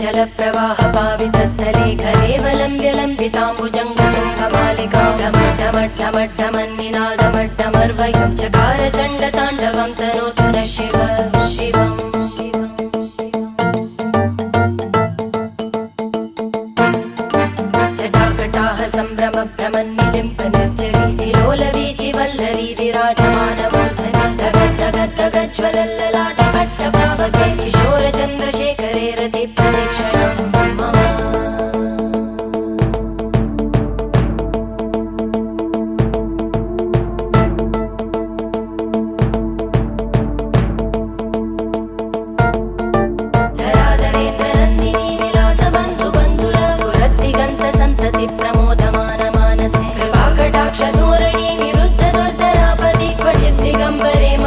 जल प्रवाह पावितस्थले कलेवलम्ब्य लम्बिताम्बुजङ्गतुङ्गमालिकां ढमड्ढमड्ढमड्ढमन्निनादमड्ढमर्वयं चकार चण्डताण्डवं तनोतु न शिव शिवम् जटाकटाह सम्भ्रम भ्रमन्निलिम्प निर्जरी विलोलवीचि वल्लरी विराजमानमूर्धनि धगद्धगद्धगज्ज्वलल्ललाट भट्टपावके किशोर चन्द्रशेखरे रति प्रदक्षिणं मम धराधरेन्द्र नन्दिनी विलासबन्धु बन्धुर स्फुरद्दिगन्त सन्तति प्रमोदमान मानसे कृपाकटाक्ष धोरणी निरुद्ध दुर्धरापदि क्वचित् दिगम्बरे